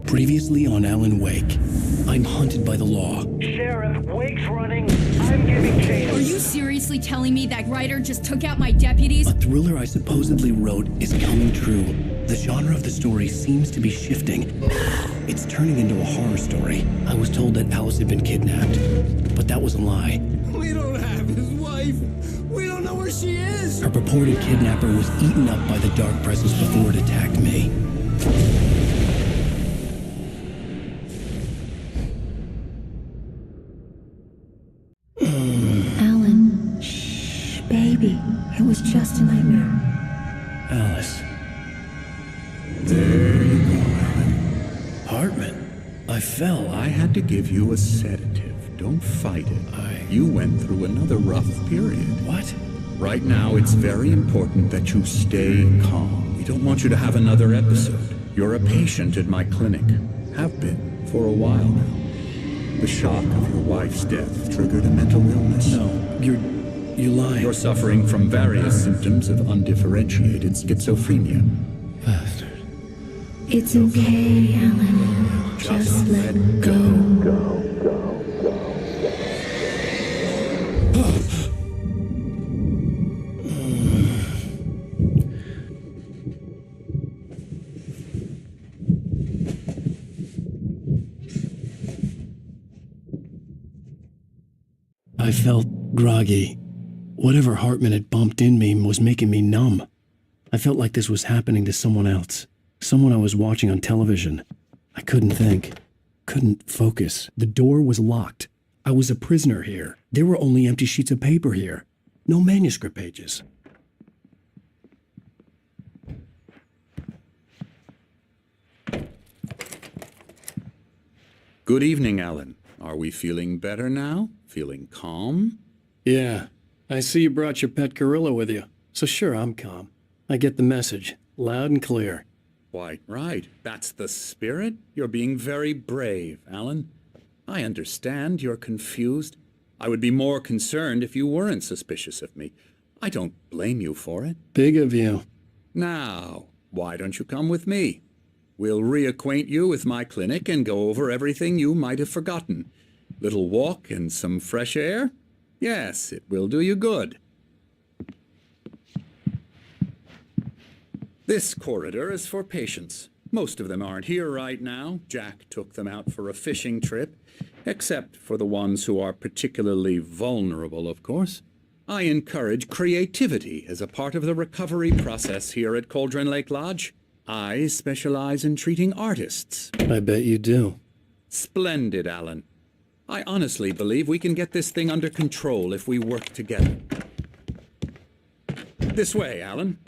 Previously on Alan Wake, I'm hunted by the law. Sheriff, Wake's running. I'm giving chase. Are you seriously telling me that Ryder just took out my deputies? A thriller I supposedly wrote is coming true. The genre of the story seems to be shifting. It's turning into a horror story. I was told that Alice had been kidnapped, but that was a lie. We don't have his wife. We don't know where she is. Her purported kidnapper was eaten up by the dark presence before it attacked me. Alan, shh, baby. It was just a nightmare. Alice. There you go, Alan. Hartman. I fell. I had to give you a sedative. Don't fight it. You went through another rough period. What? Right now, it's very important that you stay calm. We don't want you to have another episode. You're a patient at my clinic. Have been for a while now. The shock of your wife's death triggered a mental illness. No, you're lying. You're suffering from various symptoms of undifferentiated schizophrenia. Bastard. It's okay, Alan. Just let go. I felt groggy. Whatever Hartman had bumped in me was making me numb. I felt like this was happening to someone else. Someone I was watching on television. I couldn't think. Couldn't focus. The door was locked. I was a prisoner here. There were only empty sheets of paper here. No manuscript pages. Good evening, Alan. Are we feeling better now? Feeling calm? Yeah. I see you brought your pet gorilla with you. So sure, I'm calm. I get the message. Loud and clear. Quite right. That's the spirit. You're being very brave, Alan. I understand you're confused. I would be more concerned if you weren't suspicious of me. I don't blame you for it. Big of you. Now, why don't you come with me? We'll reacquaint you with my clinic and go over everything you might have forgotten. Little walk and some fresh air? Yes, it will do you good. This corridor is for patients. Most of them aren't here right now. Jack took them out for a fishing trip, except for the ones who are particularly vulnerable, of course. I encourage creativity as a part of the recovery process here at Cauldron Lake Lodge. I specialize in treating artists. I bet you do. Splendid, Alan. I honestly believe we can get this thing under control if we work together. This way, Alan.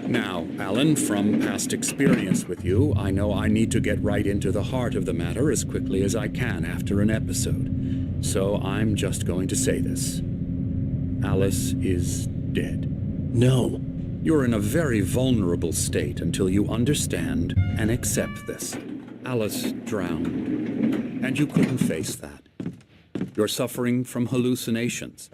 Now, Alan, from past experience with you, I know I need to get right into the heart of the matter as quickly as I can after an episode. So I'm just going to say this. Alice is dead. No. You're in a very vulnerable state until you understand and accept this. Alice drowned, and you couldn't face that. You're suffering from hallucinations,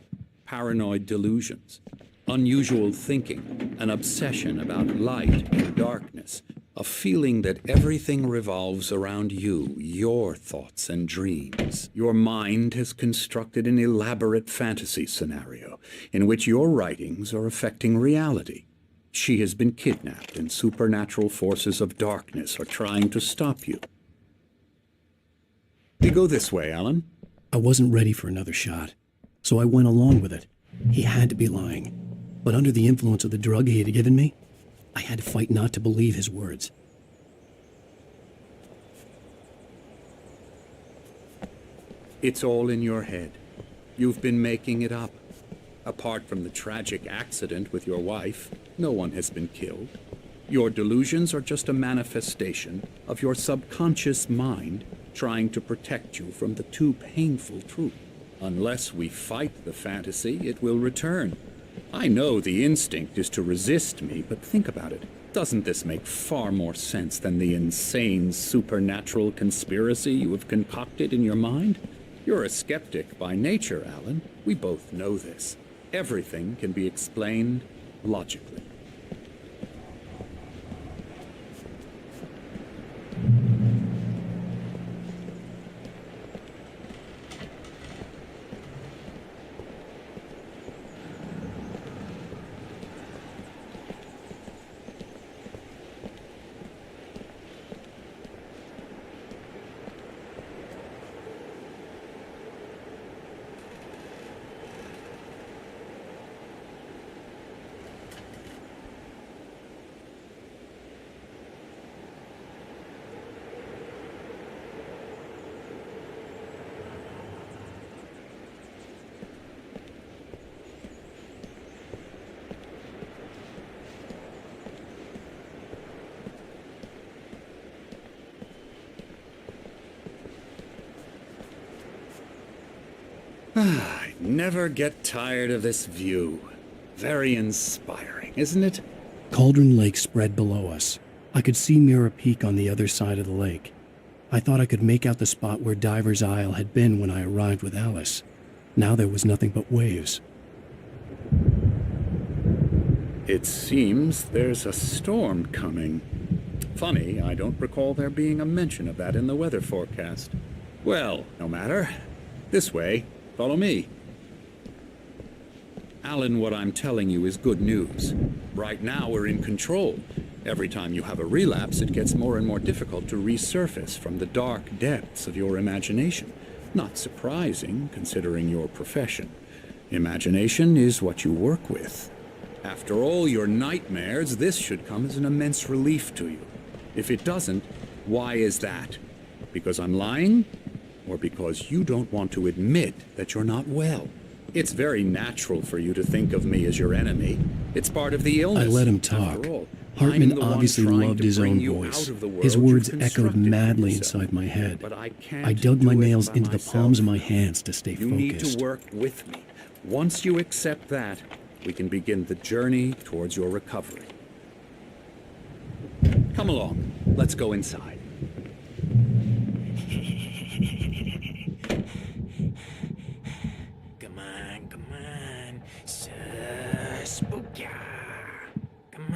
paranoid delusions, unusual thinking, an obsession about light and darkness, a feeling that everything revolves around you, your thoughts and dreams. Your mind has constructed an elaborate fantasy scenario in which your writings are affecting reality. She has been kidnapped, and supernatural forces of darkness are trying to stop you. We go this way, Alan. I wasn't ready for another shot. so I went along with it. He had to be lying. But under the influence of the drug he had given me, I had to fight not to believe his words. It's all in your head. You've been making it up. Apart from the tragic accident with your wife, no one has been killed. Your delusions are just a manifestation of your subconscious mind trying to protect you from the too painful truth. Unless we fight the fantasy, it will return. I know the instinct is to resist me, but think about it. Doesn't this make far more sense than the insane supernatural conspiracy you have concocted in your mind? You're a skeptic by nature, Alan. We both know this. Everything can be explained logically. I never get tired of this view. Very inspiring, isn't it? Cauldron Lake spread below us. I could see Mirror Peak on the other side of the lake. I thought I could make out the spot where Diver's Isle had been when I arrived with Alice. Now there was nothing but waves. It seems there's a storm coming. Funny, I don't recall there being a mention of that in the weather forecast. Well, no matter. This way. Follow me. Alan, what I'm telling you is good news. Right now we're in control. Every time you have a relapse, it gets more and more difficult to resurface from the dark depths of your imagination. Not surprising, considering your profession. Imagination is what you work with. After all your nightmares, this should come as an immense relief to you. If it doesn't, why is that? Because I'm lying? Or because you don't want to admit that you're not well? It's very natural for you to think of me as your enemy. It's part of the illness. I let him talk. After all, Hartman I'm the one obviously trying loved to his bring own you voice. out of the world His you've words echoed constructed for madly yourself. inside my head. But I can't I dug my do it nails by into the myself. palms of my hands to stay You need focused. to work with me. Once you accept that, we can begin the journey towards your recovery. Come along. Let's go inside. Come on. Spooky. Come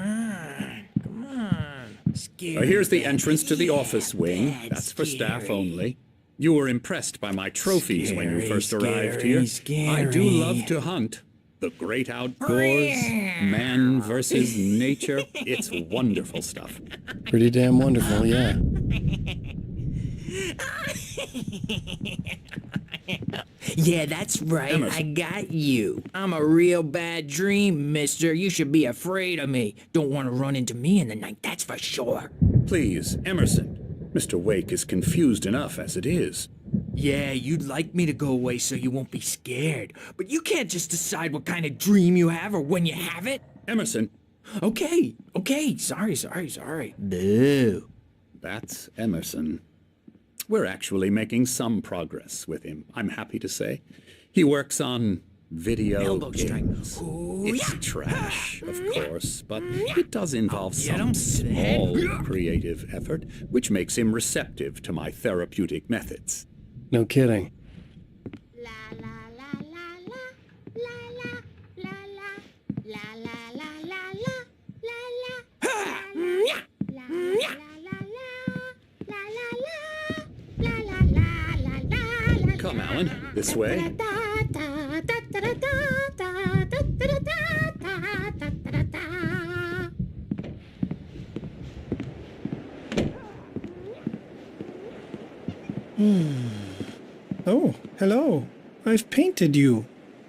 on. Scary. Here's the entrance to the Yeah, office wing. That's for staff scary. only. You were impressed by my trophies when you Scary, first arrived scary, here. I do scary. love to hunt. The great outdoors, man versus nature. It's wonderful stuff. Pretty damn wonderful, yeah. Yeah, that's right. Emerson. I got you. I'm a real bad dream, mister. You should be afraid of me. Don't want to run into me in the night, that's for sure. Please, Emerson. Mr. Wake is confused enough as it is. Yeah, you'd like me to go away so you won't be scared. But you can't just decide what kind of dream you have or when you have it. Emerson, Okay. Sorry. Boo. that's Emerson. We're actually making some progress with him, I'm happy to say. He works on video Elbow strike. games. Ooh, It's yeah. trash, of course, but it does involve Get some him. small creative effort, which makes him receptive to my therapeutic methods. No kidding. La la la la la la la la la la la la la la Come, Alan, this way. Oh, hello. I've painted you.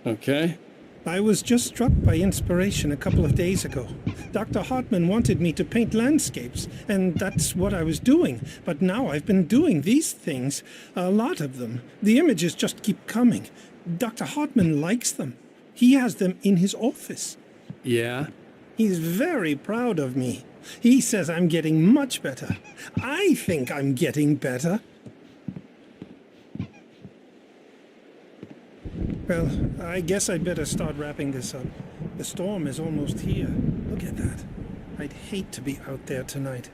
Okay. I was just struck by inspiration a couple of days ago. Dr. Hartman wanted me to paint landscapes, and that's what I was doing. But now I've been doing these things, a lot of them. The images just keep coming. Dr. Hartman likes them. He has them in his office. Yeah? He's very proud of me. He says I'm getting much better. I think I'm getting better. Well, I guess I'd better start wrapping this up. The storm is almost here. Look at that. I'd hate to be out there tonight.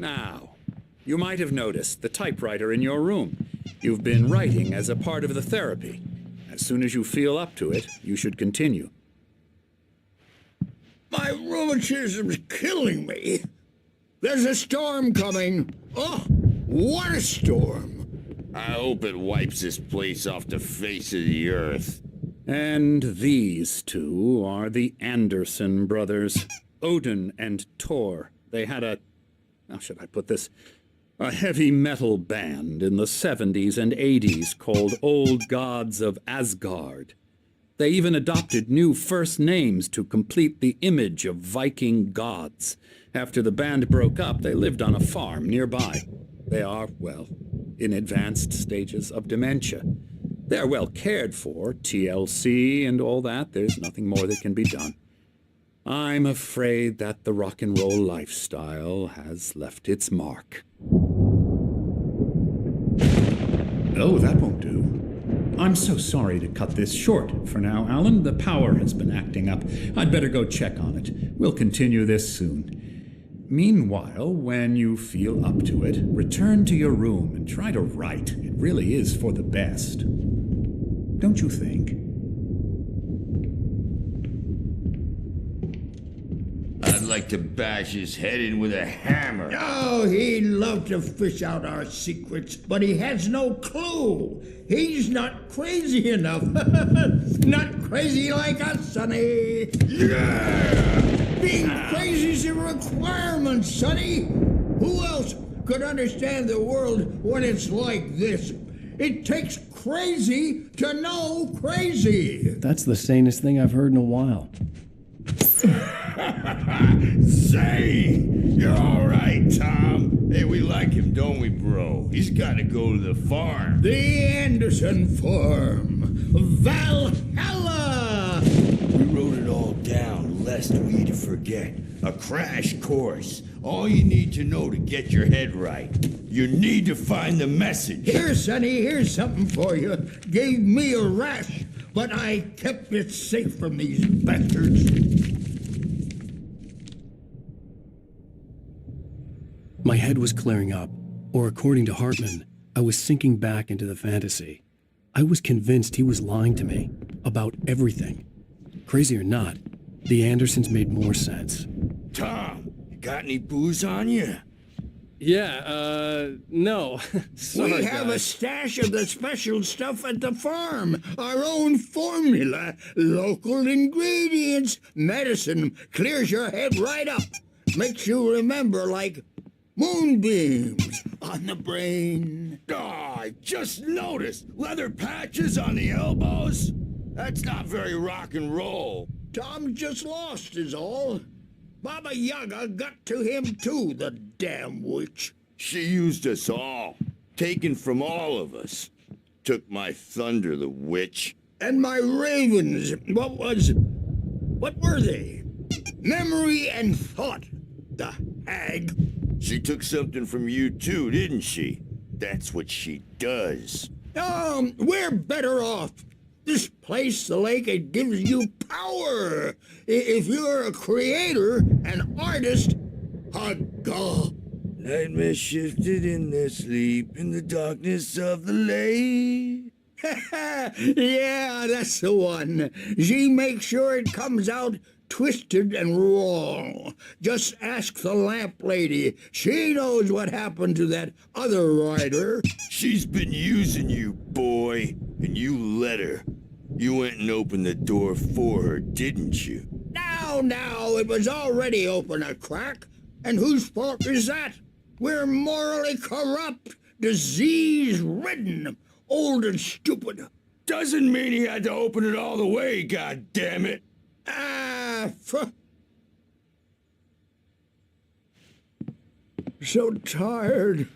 Now, you might have noticed the typewriter in your room. You've been writing as a part of the therapy. As soon as you feel up to it, you should continue. My rheumatism's killing me. There's a storm coming. Oh, what a storm. I hope it wipes this place off the face of the earth. And these two are the Anderson brothers, Odin and Thor. They had how should I put this? A heavy metal band in the 70s and 80s called Old Gods of Asgard. They even adopted new first names to complete the image of Viking gods. After the band broke up, they lived on a farm nearby. They are, well, in advanced stages of dementia. They're well cared for, TLC and all that. There's nothing more that can be done. I'm afraid that the rock and roll lifestyle has left its mark. Oh, that won't do. I'm so sorry to cut this short for now, Alan. The power has been acting up. I'd better go check on it. We'll continue this soon. Meanwhile, when you feel up to it, return to your room and try to write. It really is for the best. Don't you think? I'd like to bash his head in with a hammer. Oh, he'd love to fish out our secrets, but he has no clue. He's not crazy enough. Not crazy like us, Sonny. Yeah! Being crazy's a requirement, Sonny. Who else could understand the world when it's like this? It takes crazy to know crazy. That's the sanest thing I've heard in a while. Say, you're all right, Tom. Hey, we like him, don't we, bro? He's got to go to the farm. The Anderson farm. Valhalla! We wrote it all down, lest we'd forget. A crash course. All you need to know to get your head right. You need to find the message. Here, Sonny, here's something for you. Gave me a rash, but I kept it safe from these bastards. My head was clearing up, or according to Hartman, I was sinking back into the fantasy. I was convinced he was lying to me about everything. Crazy or not, the Andersons made more sense. Tom, you got any booze on you? Yeah, no. Sorry, We have a guys. stash of the special stuff at the farm. Our own formula, local ingredients. Medicine clears your head right up. Makes you remember like moonbeams on the brain. Oh, I just noticed. Leather patches on the elbows? That's not very rock and roll. Tom just lost is all. Baba Yaga got to him too, the damn witch. She used us all. Taken from all of us. Took my thunder, the witch. And my ravens, what were they? Memory and thought, the hag. She took something from you too, didn't she? That's what she does. We're better off. This place, the lake, it gives you power. If you're a creator, an artist, Hugga. Nightmare shifted in their sleep in the darkness of the lake. Yeah, that's the one. She makes sure it comes out twisted and wrong. Just ask the lamp lady. She knows what happened to that other rider. She's been using you, boy, and you let her. You went and opened the door for her, didn't you? Now, it was already open a crack. And whose fault is that? We're morally corrupt, disease-ridden, old and stupid. Doesn't mean he had to open it all the way, goddammit. So tired.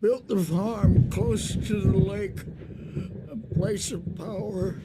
Built the farm close to the lake, a place of power.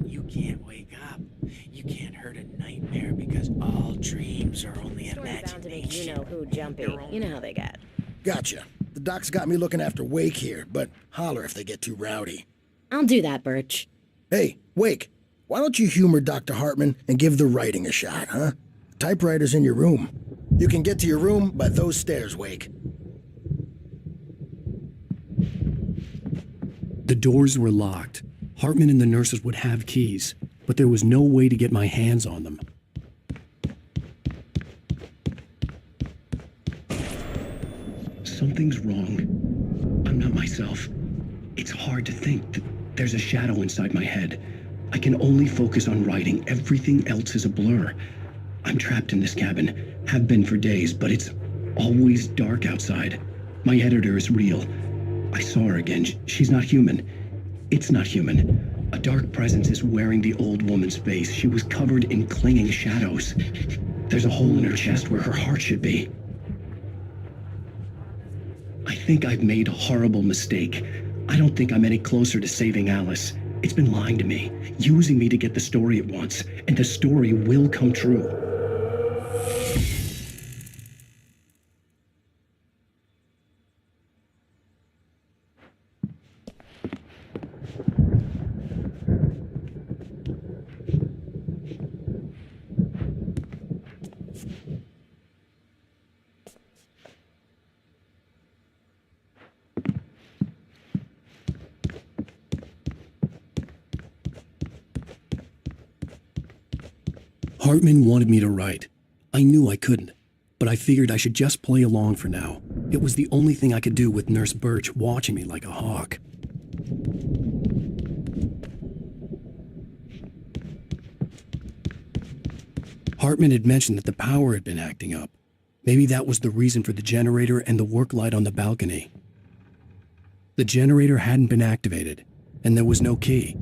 You can't wake up. You can't hurt a nightmare because all dreams are only Bound to make imagination. you know who jumpy. You know how they get. Gotcha. The doc's got me looking after Wake here, but holler if they get too rowdy. I'll do that, Birch. Hey, Wake, why don't you humor Dr. Hartman and give the writing a shot, huh? Typewriter's in your room. You can get to your room by those stairs, Wake. The doors were locked. Hartman and the nurses would have keys, but there was no way to get my hands on them. Something's wrong. I'm not myself. It's hard to think that there's a shadow inside my head. I can only focus on writing. Everything else is a blur. I'm trapped in this cabin. Have been for days, but it's always dark outside. My editor is real. I saw her again. She's not human. It's not human. A dark presence is wearing the old woman's face. She was covered in clinging shadows. There's a hole in her chest where her heart should be. I think I've made a horrible mistake. I don't think I'm any closer to saving Alice. It's been lying to me, using me to get the story it wants, and the story will come true. Hartman wanted me to write. I knew I couldn't, but I figured I should just play along for now. It was the only thing I could do with Nurse Birch watching me like a hawk. Hartman had mentioned that the power had been acting up. Maybe that was the reason for the generator and the work light on the balcony. The generator hadn't been activated, and there was no key.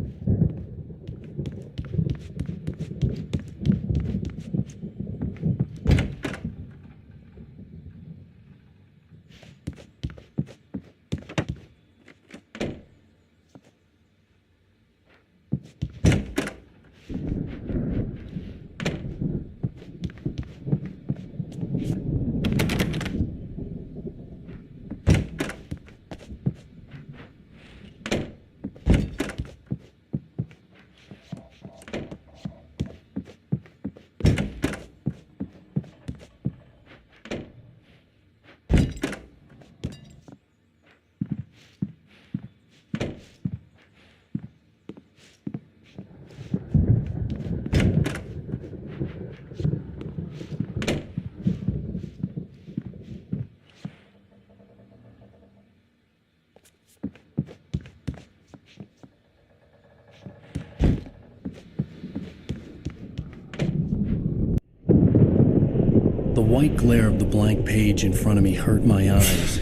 The white glare of the blank page in front of me hurt my eyes.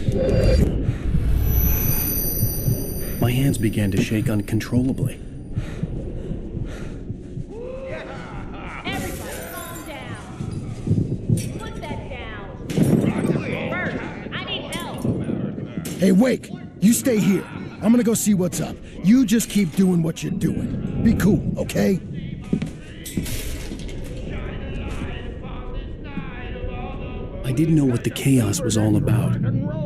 My hands began to shake uncontrollably. Hey, Wake, you stay here. I'm gonna go see what's up. You just keep doing what you're doing. Be cool, okay? I didn't know what the chaos was all about,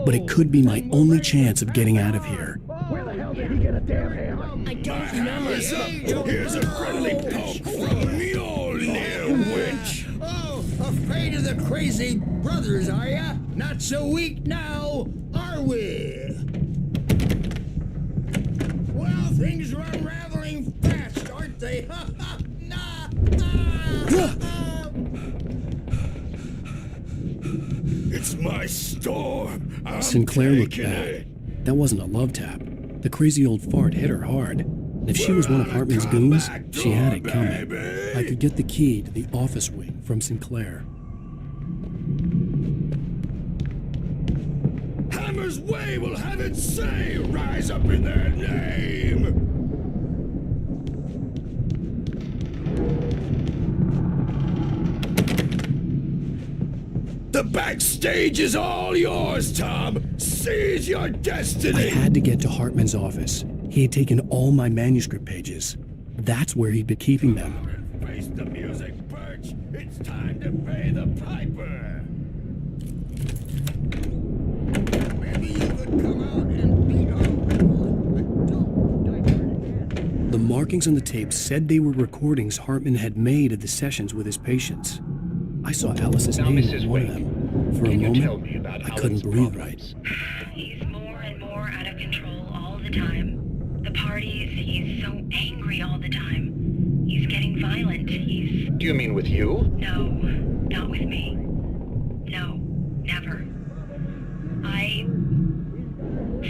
but it could be my only chance of getting out of here. Where the hell did he get a damn hammer? I don't know. Here's a friendly poke from Mjolnir, witch. Oh, afraid of the crazy brothers, are ya? Not so weak now, are we? Well, things are unraveling fast, aren't they? It's my storm. I'm Sinclair looked taking bad. it. That wasn't a love tap. The crazy old fart hit her hard. And if she was one of Hartman's goons, she had it coming. I could get the key to the office wing from Sinclair. Hammer's Way will have its say. Rise up in their name. The backstage is all yours, Tom. Seize your destiny. I had to get to Hartman's office. He had taken all my manuscript pages. That's where he'd been keeping them. Face the music, Birch. It's time to pay the piper. Maybe you could come out and beat our... The markings on the tape said they were recordings Hartman had made of the sessions with his patients. I saw Alice's name on one of them. For a moment, I couldn't breathe right. He's more and more out of control all the time. The parties, he's so angry all the time. He's getting violent. He's... Do you mean with you? No, not with me. No, never.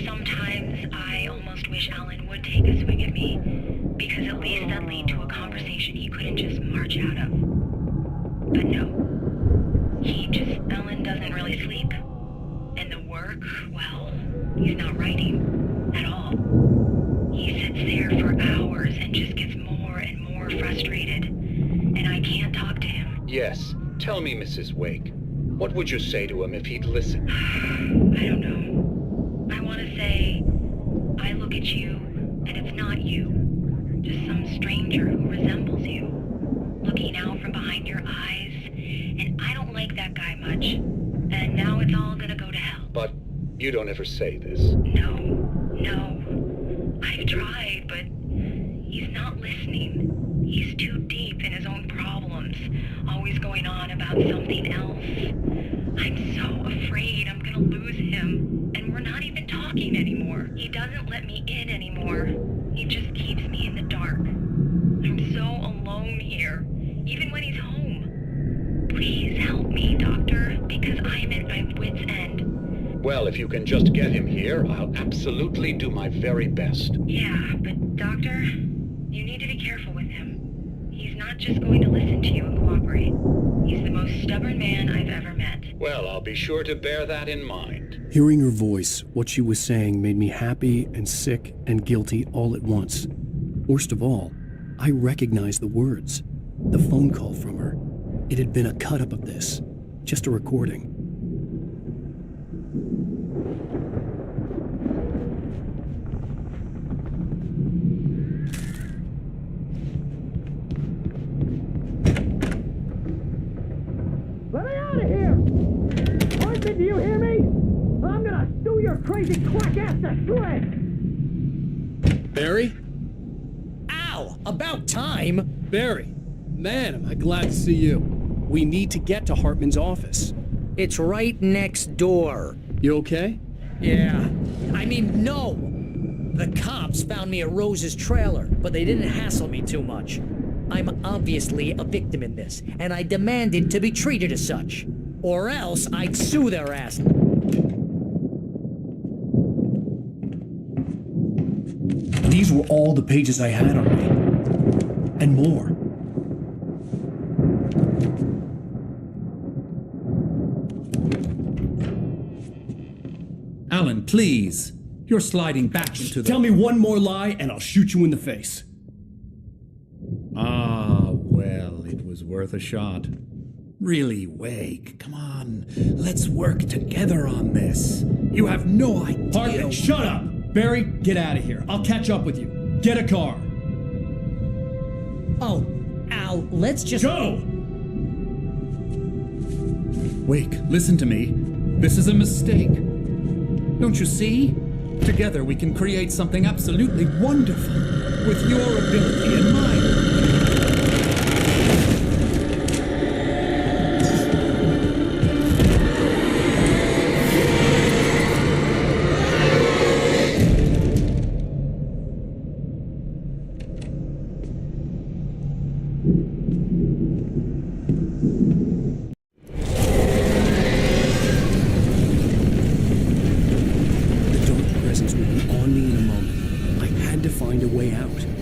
Sometimes I almost wish Alan would take a swing at me, because at least that'd lead to a conversation he couldn't just march out of. But no. Alan doesn't really sleep. And the work, well, he's not writing at all. He sits there for hours and just gets more and more frustrated. And I can't talk to him. Yes. Tell me, Mrs. Wake. What would you say to him if he'd listen? I don't know. I want to say, I look at you, and it's not you. Just some stranger who resembles you. Looking out from behind your eyes. And I don't like that guy much. And now it's all gonna go to hell. But you don't ever say this. No. I've tried, but he's not listening. He's too deep in his own problems, always going on about something else. I'm so afraid I'm gonna lose him, and we're not even talking anymore. He doesn't let me in anymore. He just keeps me in the dark. I'm so alone here, even when he's home. Please help me, Doctor, because I'm at my wit's end. Well, if you can just get him here, I'll absolutely do my very best. Yeah, but Doctor, you need to be careful with him. He's not just going to listen to you and cooperate. He's the most stubborn man I've ever met. Well, I'll be sure to bear that in mind. Hearing her voice, what she was saying made me happy and sick and guilty all at once. Worst of all, I recognized the words. The phone call from her. It had been a cut-up of this. Just a recording. Let me out of here! Arthur, do you hear me? I'm gonna do your crazy quack ass to shreds! Barry? Ow! About time! Barry! Man, am I glad to see you. We need to get to Hartman's office. It's right next door. You okay? Yeah. I mean, no! The cops found me at Rose's trailer, but they didn't hassle me too much. I'm obviously a victim in this, and I demanded to be treated as such. Or else I'd sue their ass. These were all the pages I had on me. And more. Alan, please. You're sliding back into the... Tell me one more lie and I'll shoot you in the face. Ah, well, it was worth a shot. Really, Wake, come on. Let's work together on this. You have no idea. Hartman, shut up! Barry, get out of here. I'll catch up with you. Get a car. Oh, Al, let's just... Go! Wake, listen to me. This is a mistake. Don't you see? Together we can create something absolutely wonderful. With your ability and mine. The dark presence would be on me in a moment. I had to find a way out.